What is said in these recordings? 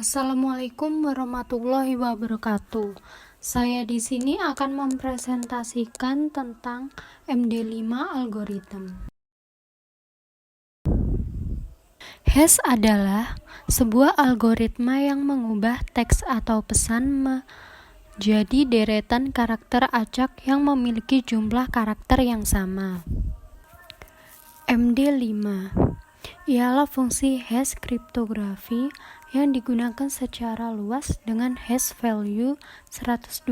Assalamualaikum warahmatullahi wabarakatuh. Saya di sini akan mempresentasikan tentang MD5 algorithm. Hash adalah sebuah algoritma yang mengubah teks atau pesan menjadi deretan karakter acak yang memiliki jumlah karakter yang sama. MD5 ialah fungsi hash kriptografi yang digunakan secara luas dengan hash value 128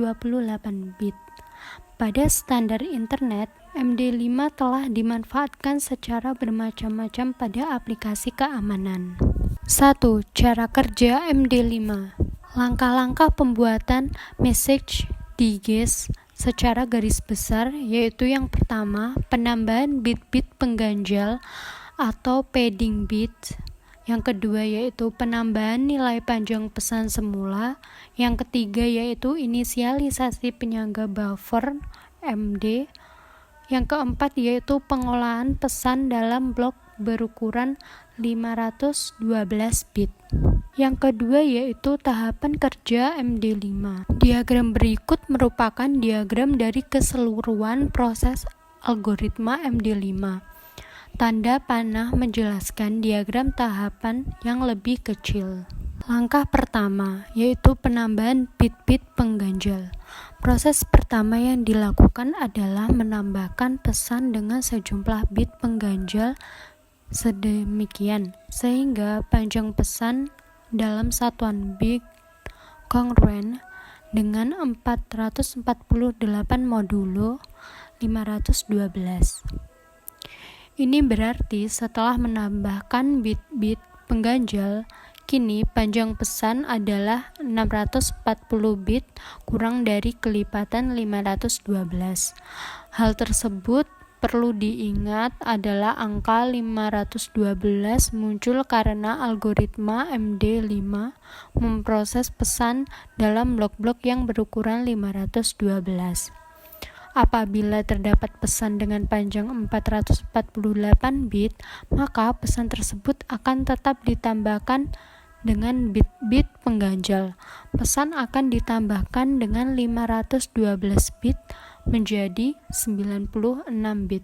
bit. Pada standar internet, MD5 telah dimanfaatkan secara bermacam-macam pada aplikasi keamanan. 1. Cara kerja MD5. Langkah-langkah pembuatan message digest secara garis besar, yaitu yang pertama, penambahan bit-bit pengganjal atau padding bit. Yang kedua yaitu penambahan nilai panjang pesan semula. Yang ketiga yaitu inisialisasi penyangga buffer MD. Yang keempat yaitu pengolahan pesan dalam blok berukuran 512 bit. Yang kedua yaitu tahapan kerja MD5. Diagram berikut merupakan diagram dari keseluruhan proses algoritma MD5. Tanda panah menjelaskan diagram tahapan yang lebih kecil. Langkah pertama yaitu penambahan bit-bit pengganjal. Proses pertama yang dilakukan adalah menambahkan pesan dengan sejumlah bit pengganjal sedemikian sehingga panjang pesan dalam satuan bit kongruen dengan 448 modulo 512. Ini berarti setelah menambahkan bit-bit pengganjal, kini panjang pesan adalah 640 bit kurang dari kelipatan 512. Hal tersebut perlu diingat adalah angka 512 muncul karena algoritma MD5 memproses pesan dalam blok-blok yang berukuran 512. Apabila terdapat pesan dengan panjang 448 bit, maka pesan tersebut akan tetap ditambahkan dengan bit-bit pengganjal. Pesan akan ditambahkan dengan 512 bit menjadi 96 bit.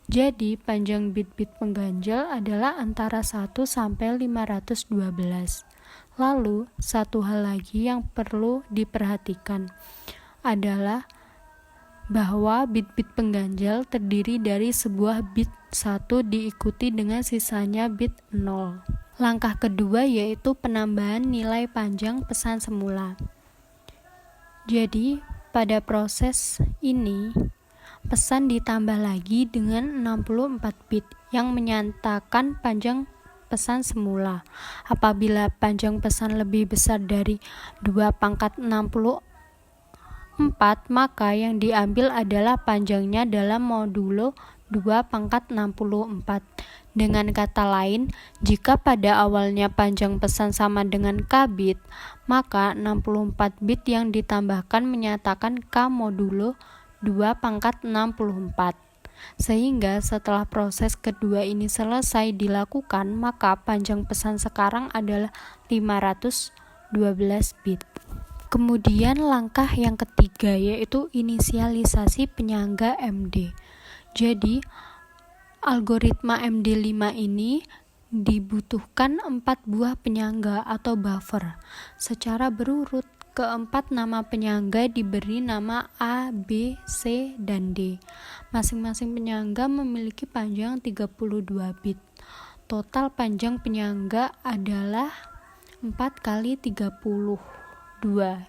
Jadi, panjang bit-bit pengganjal adalah antara 1 sampai 512. Lalu, satu hal lagi yang perlu diperhatikan adalah bahwa bit-bit pengganjal terdiri dari sebuah bit 1 diikuti dengan sisanya bit 0. Langkah kedua yaitu penambahan nilai panjang pesan semula. Jadi, pada proses ini, pesan ditambah lagi dengan 64 bit yang menyatakan panjang pesan semula. Apabila panjang pesan lebih besar dari 2/64, maka yang diambil adalah panjangnya dalam modulo 2/64. Dengan kata lain, jika pada awalnya panjang pesan sama dengan K bit, maka 64 bit yang ditambahkan menyatakan K modulo 2/64. Sehingga setelah proses kedua ini selesai dilakukan, maka panjang pesan sekarang adalah 512 bit. Kemudian langkah yang ketiga yaitu inisialisasi penyangga MD. Jadi, algoritma MD5 ini dibutuhkan 4 buah penyangga atau buffer. Secara berurut, keempat nama penyangga diberi nama A, B, C, dan D. Masing-masing penyangga memiliki panjang 32 bit. Total panjang penyangga adalah 4 kali 32,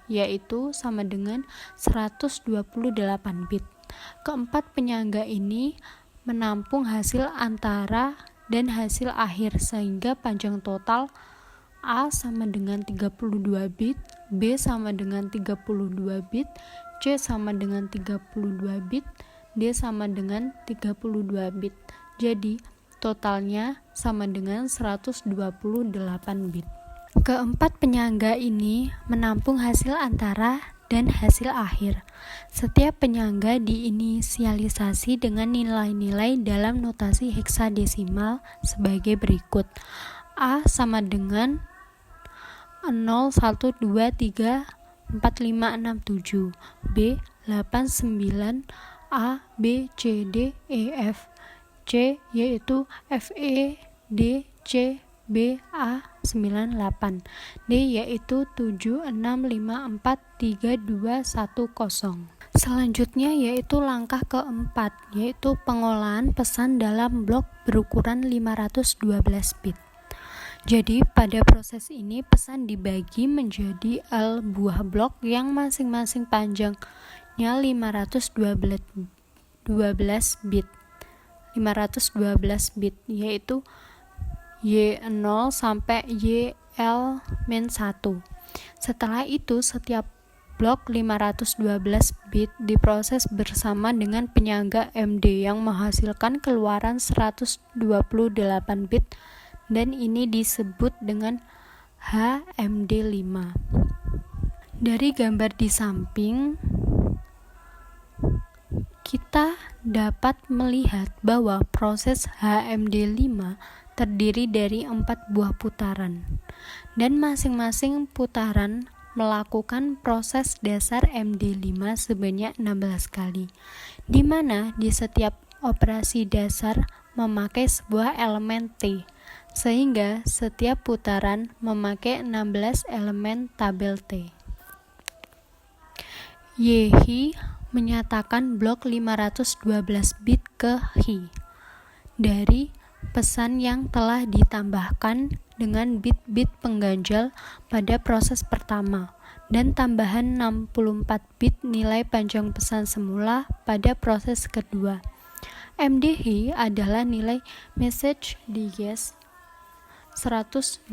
yaitu sama dengan 128 bit. Keempat penyangga ini menampung hasil antara dan hasil akhir sehingga panjang total A sama dengan 32 bit, B sama dengan 32 bit, C sama dengan 32 bit, D sama dengan 32 bit. Jadi, totalnya sama dengan 128 bit. Keempat penyangga ini menampung hasil antara dan hasil akhir. Setiap penyangga diinisialisasi dengan nilai-nilai dalam notasi heksadesimal sebagai berikut. A sama dengan 0, 1, 2, 3, 4, 5, 6, 7, B, 8, 9, A, B, C, D, E, F, C yaitu F, E, D, C, B, A, 9, 8, D yaitu 7, 6, 5, 4, 3, 2, 1, 0. Selanjutnya yaitu langkah keempat, yaitu pengolahan pesan dalam blok berukuran 512 bit. Jadi pada proses ini pesan dibagi menjadi L buah blok yang masing-masing panjangnya 512 bit. 512 bit yaitu Y0 sampai YL-1. Setelah itu setiap blok 512 bit diproses bersama dengan penyangga MD yang menghasilkan keluaran 128 bit dan ini disebut dengan HMD5. Dari gambar di samping kita dapat melihat bahwa proses HMD5 terdiri dari 4 buah putaran dan masing-masing putaran melakukan proses dasar MD5 sebanyak 16 kali, di mana di setiap operasi dasar memakai sebuah elemen T, sehingga setiap putaran memakai 16 elemen tabel T. YHI menyatakan blok 512 bit ke HI dari pesan yang telah ditambahkan dengan bit-bit pengganjal pada proses pertama dan tambahan 64 bit nilai panjang pesan semula pada proses kedua. MDH adalah nilai message digest 128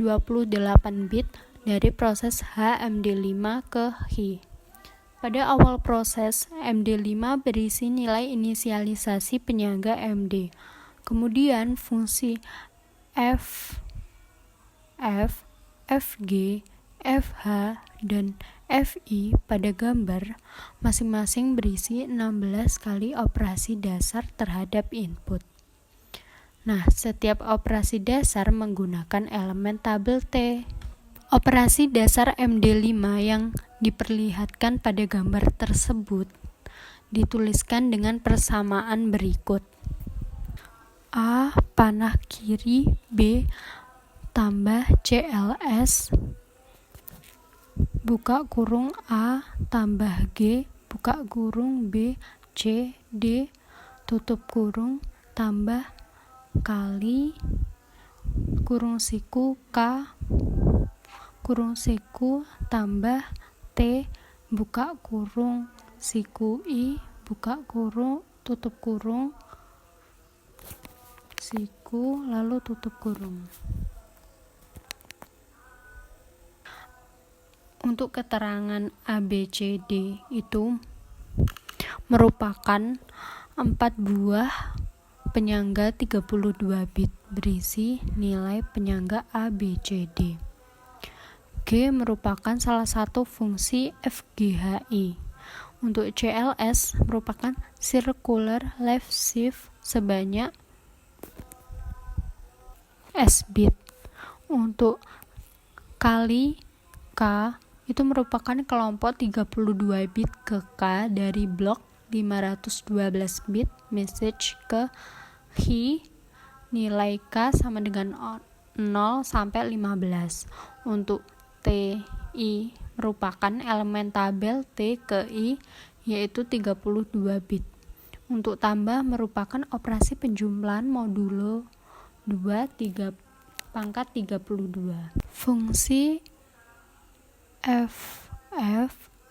bit dari proses HMD5 ke HI. Pada awal proses, MD5 berisi nilai inisialisasi penyangga MD. Kemudian fungsi F, FG, FH, dan FI pada gambar masing-masing berisi 16 kali operasi dasar terhadap input. Nah, setiap operasi dasar menggunakan elemen tabel T. Operasi dasar MD5 yang diperlihatkan pada gambar tersebut dituliskan dengan persamaan berikut. A panah kiri B tambah CLS buka kurung A tambah G buka kurung B C D tutup kurung tambah kali kurung siku K kurung siku tambah T buka kurung siku I buka kurung tutup kurung siku lalu tutup kurung. Untuk keterangan ABCD itu merupakan 4 buah penyangga 32 bit berisi nilai penyangga ABCD. G merupakan salah satu fungsi FGHI. Untuk CLS merupakan circular left shift sebanyak S bit. Untuk kali K itu merupakan kelompok 32 bit ke K dari blok 512 bit message ke HI nilai K sama dengan 0 sampai 15. Untuk TI merupakan elemen tabel T ke I yaitu 32 bit. Untuk tambah merupakan operasi penjumlahan modulo 2 3 pangkat 32. Fungsi F,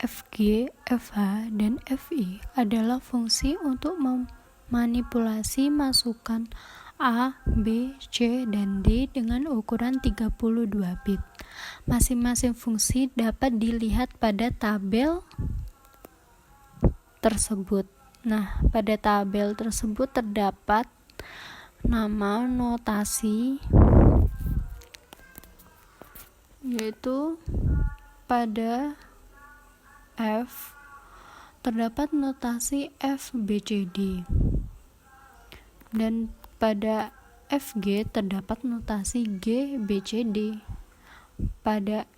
FG, FH, dan FI adalah fungsi untuk memanipulasi masukan A, B, C, dan D dengan ukuran 32 bit. Masing-masing fungsi dapat dilihat pada tabel tersebut. Nah, pada tabel tersebut terdapat nama notasi yaitu pada F terdapat notasi FBCD dan pada FG terdapat notasi GBCD. Pada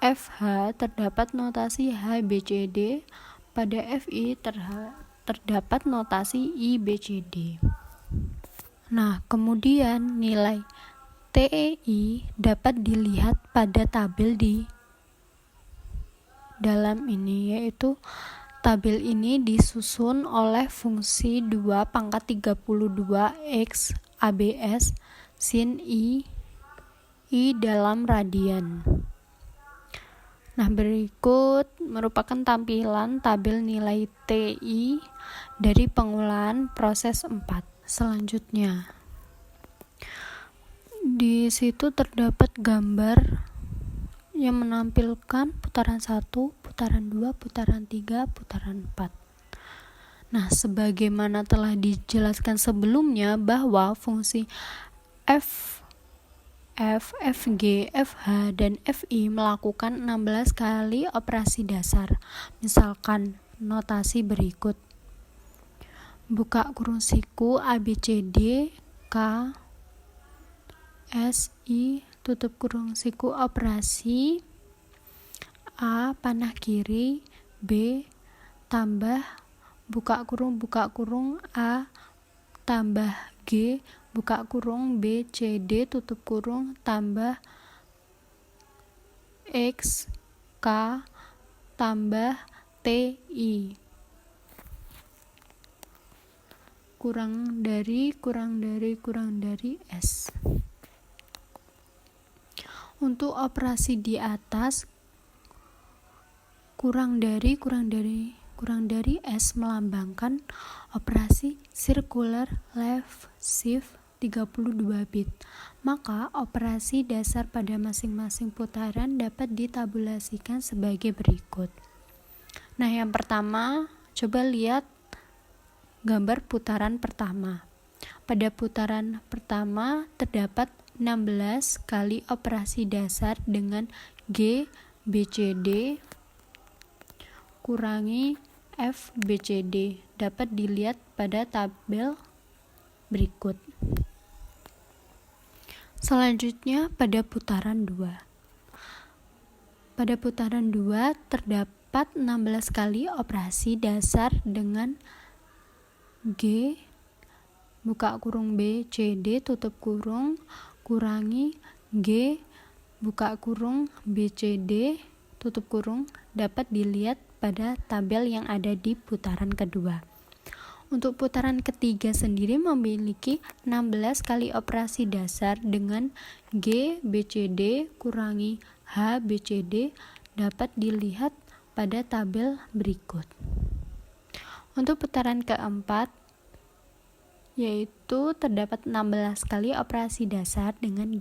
FH terdapat notasi HBCD, pada FI terdapat notasi IBCD. Nah, kemudian nilai TEI dapat dilihat pada tabel di dalam ini, yaitu tabel ini disusun oleh fungsi 2 pangkat 32 X ABS sin I dalam radian. Nah, berikut merupakan tampilan tabel nilai TI dari pengolahan proses 4. Selanjutnya, di situ terdapat gambar yang menampilkan putaran 1, putaran 2, putaran 3, putaran 4. Nah, sebagaimana telah dijelaskan sebelumnya bahwa fungsi FG, FH, dan FI melakukan 16 kali operasi dasar. Misalkan notasi berikut. Buka kurung siku ABCD, K, S, I, tutup kurung siku operasi A, panah kiri, B, tambah, buka kurung A, tambah G, buka kurung B, C, D, tutup kurung, tambah X, K, tambah T, I. Kurang dari S. Untuk operasi di atas, kurang dari S melambangkan operasi circular left shift 32 bit. Maka operasi dasar pada masing-masing putaran dapat ditabulasikan sebagai berikut. Nah, yang pertama, coba lihat gambar putaran pertama. Pada putaran pertama terdapat 16 kali operasi dasar dengan G BCD kurangi F BCD. Dapat dilihat pada tabel berikut. Selanjutnya pada putaran 2. Pada putaran 2 terdapat 16 kali operasi dasar dengan G, buka kurung B, C, D, tutup kurung, kurangi G, buka kurung B, C, D, tutup kurung, dapat dilihat pada tabel yang ada di putaran kedua. Untuk putaran ketiga sendiri memiliki 16 kali operasi dasar dengan G, BCD, kurangi H, BCD, dapat dilihat pada tabel berikut. Untuk putaran keempat, yaitu terdapat 16 kali operasi dasar dengan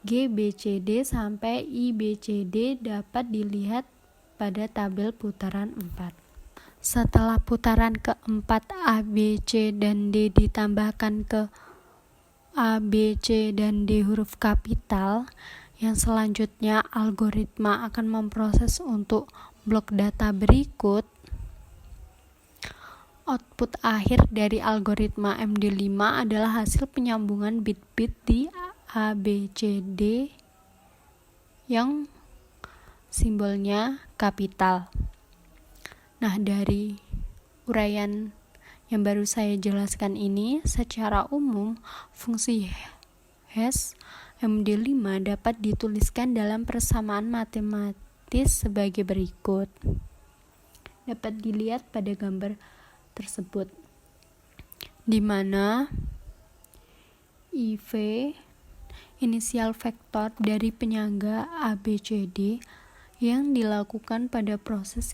GBCD sampai IBCD, dapat dilihat pada tabel putaran 4. Setelah putaran keempat A, B, C, dan D ditambahkan ke A, B, C, dan D huruf kapital, yang selanjutnya algoritma akan memproses untuk blok data berikut. Output akhir dari algoritma MD5 adalah hasil penyambungan bit-bit di A, B, C, D yang simbolnya kapital. Nah, dari uraian yang baru saya jelaskan ini, secara umum fungsi hash MD5 dapat dituliskan dalam persamaan matematis sebagai berikut. Dapat dilihat pada gambar tersebut, di mana IV inisial vektor dari penyangga ABCD yang dilakukan pada proses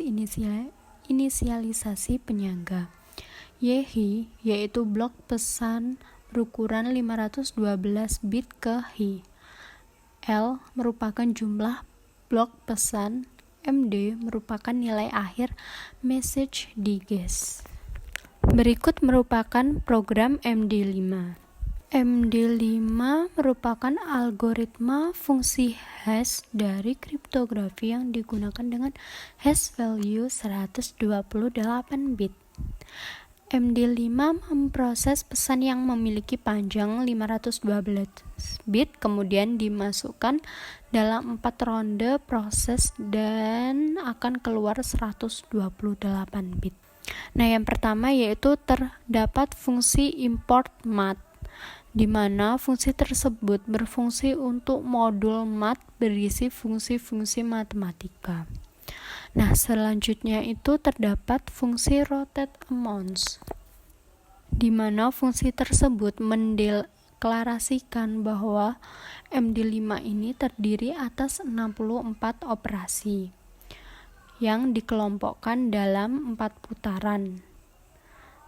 inisialisasi penyangga. YHI yaitu blok pesan berukuran 512 bit ke HI. L merupakan jumlah blok pesan. MD merupakan nilai akhir message digest. Berikut merupakan program MD5. MD5 merupakan algoritma fungsi hash dari kriptografi yang digunakan dengan hash value 128 bit. MD5 memproses pesan yang memiliki panjang 512 bit, kemudian dimasukkan dalam 4 ronde proses dan akan keluar 128 bit. Nah, yang pertama yaitu terdapat fungsi import mat, di mana fungsi tersebut berfungsi untuk modul mat berisi fungsi-fungsi matematika. Nah, selanjutnya itu terdapat fungsi rotate amounts, di mana fungsi tersebut mendeklarasikan bahwa MD5 ini terdiri atas 64 operasi yang dikelompokkan dalam 4 putaran,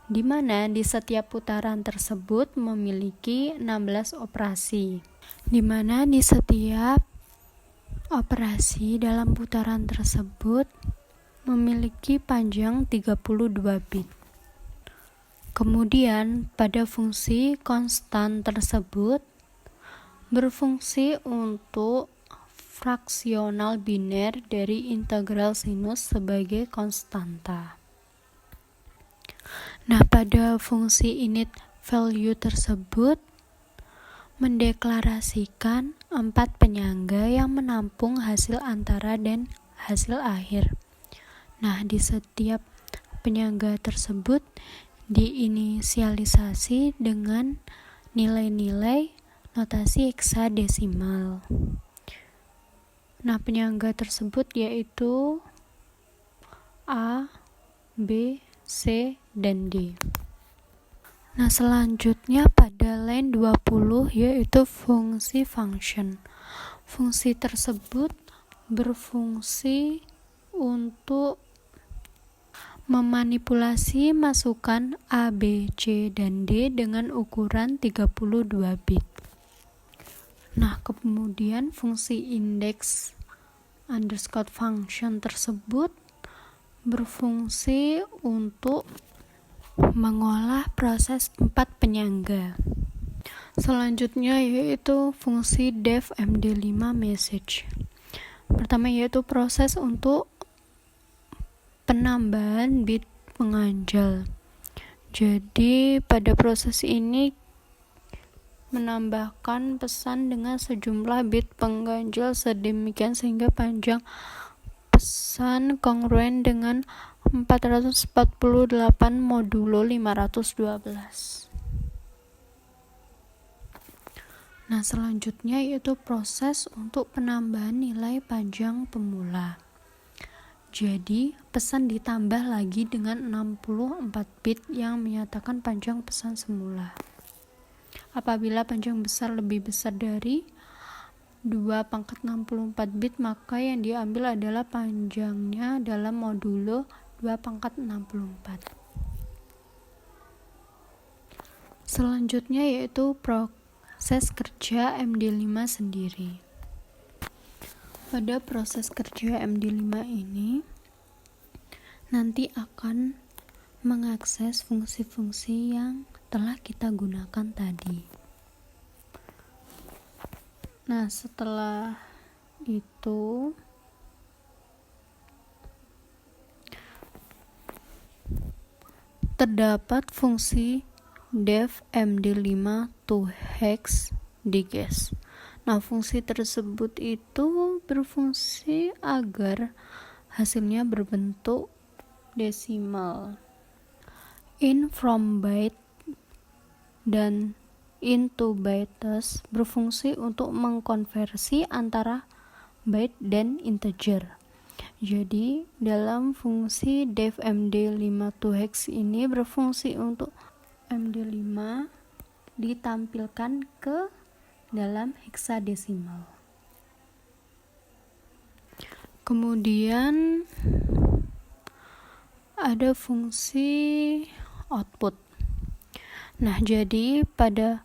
di mana di setiap putaran tersebut memiliki 16 operasi, di mana di setiap operasi dalam putaran tersebut memiliki panjang 32 bit. Kemudian pada fungsi konstan tersebut berfungsi untuk fraksional biner dari integral sinus sebagai konstanta. Nah, pada fungsi init value tersebut mendeklarasikan 4 penyangga yang menampung hasil antara dan hasil akhir. Nah, di setiap penyangga tersebut diinisialisasi dengan nilai-nilai notasi heksadesimal. Nah, penyangga tersebut yaitu A, B, C, dan D. Nah, selanjutnya pada line 20 yaitu fungsi function. Fungsi tersebut berfungsi untuk memanipulasi masukan A, B, C, dan D dengan ukuran 32 bit. Nah, kemudian fungsi index underscore function tersebut berfungsi untuk mengolah proses 4 penyangga. Selanjutnya yaitu fungsi def MD5 message. Pertama yaitu proses untuk penambahan bit pengganjal. Jadi pada proses ini menambahkan pesan dengan sejumlah bit pengganjal sedemikian sehingga panjang pesan kongruen dengan 448 modulo 512. Nah, selanjutnya yaitu proses untuk penambahan nilai panjang pemula. Jadi, pesan ditambah lagi dengan 64 bit yang menyatakan panjang pesan semula. Apabila panjang besar lebih besar dari 2/64 bit, maka yang diambil adalah panjangnya dalam modulo 2/64. Selanjutnya yaitu proses kerja MD5 sendiri. Pada proses kerja MD5 ini nanti akan mengakses fungsi-fungsi yang telah kita gunakan tadi. Nah, setelah itu terdapat fungsi def MD5 to hex diges. Nah, fungsi tersebut itu berfungsi agar hasilnya berbentuk desimal. In from byte dan into bytes berfungsi untuk mengkonversi antara byte dan integer. Jadi, dalam fungsi def MD5 to hex ini berfungsi untuk MD5 ditampilkan ke dalam heksadesimal. Kemudian ada fungsi output. Nah, jadi pada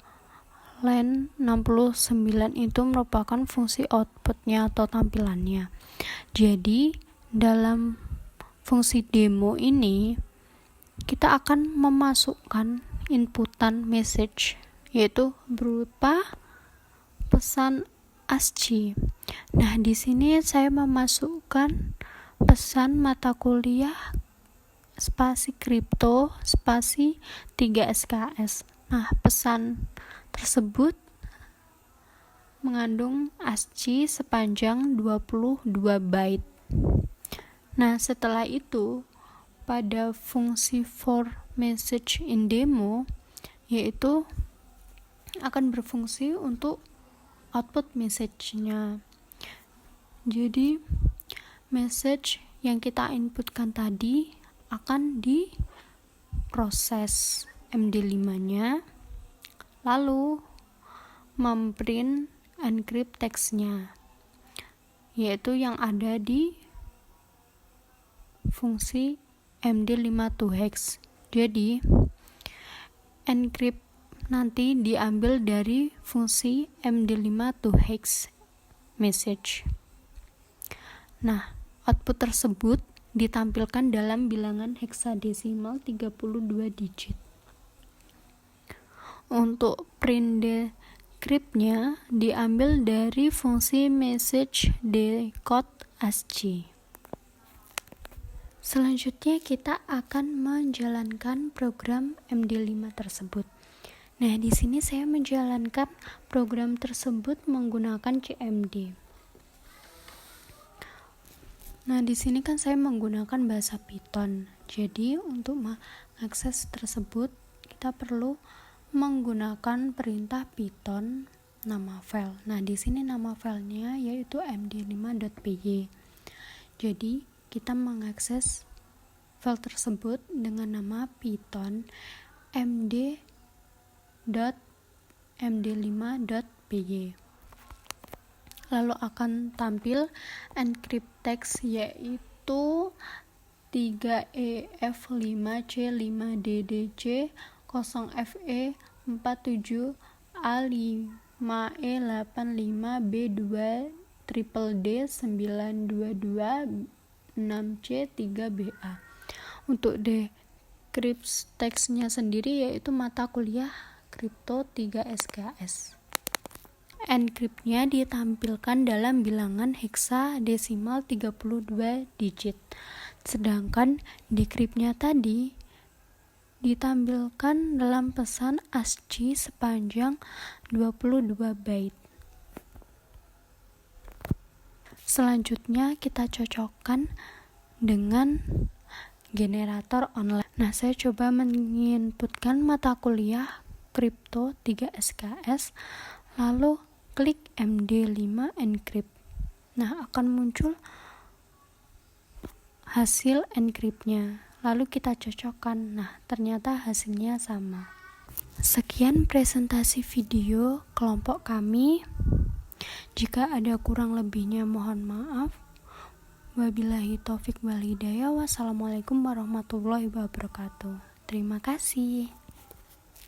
line 69 itu merupakan fungsi outputnya atau tampilannya. Jadi, dalam fungsi demo ini kita akan memasukkan inputan message, yaitu berupa pesan ASCII. Nah, di sini saya memasukkan pesan mata kuliah spasi kripto spasi 3SKS. Nah, pesan tersebut mengandung ASCII sepanjang 22 byte. Nah, setelah itu pada fungsi for message in demo, yaitu akan berfungsi untuk output message-nya. Jadi message yang kita inputkan tadi akan diproses MD5-nya, lalu memprint encrypt text-nya, yaitu yang ada di fungsi MD5 to hex. Jadi encrypt nanti diambil dari fungsi MD5 to hex message. Nah, output tersebut ditampilkan dalam bilangan heksadesimal 32 digit. Untuk print decrypt-nya diambil dari fungsi message decode ASCII. Selanjutnya kita akan menjalankan program MD5 tersebut. Nah, di sini saya menjalankan program tersebut menggunakan CMD. Nah, di sini kan saya menggunakan bahasa Python. Jadi, untuk mengakses tersebut kita perlu menggunakan perintah Python nama file. Nah, di sini nama filenya yaitu md5.py. Jadi, kita mengakses file tersebut dengan nama Python md.md5.py. Lalu akan tampil encrypt text yaitu 3EF5C5DDC 0FE47Ali5E8DDD92226C3BA. Untuk decrypt text-nya sendiri yaitu mata kuliah kripto 3SKS. Encrypt-nya ditampilkan dalam bilangan heksadesimal 32 digit. Sedangkan decrypt-nya tadi ditampilkan dalam pesan ASCII sepanjang 22 byte. Selanjutnya kita cocokkan dengan generator online. Nah, saya coba menginputkan mata kuliah kripto 3SKS, lalu klik MD5 encrypt. Nah, akan muncul hasil encrypt-nya. Lalu kita cocokkan. Nah, ternyata hasilnya sama. Sekian presentasi video kelompok kami. Jika ada kurang lebihnya mohon maaf. Wabillahi taufik wal hidayah. Wassalamualaikum warahmatullahi wabarakatuh. Terima kasih.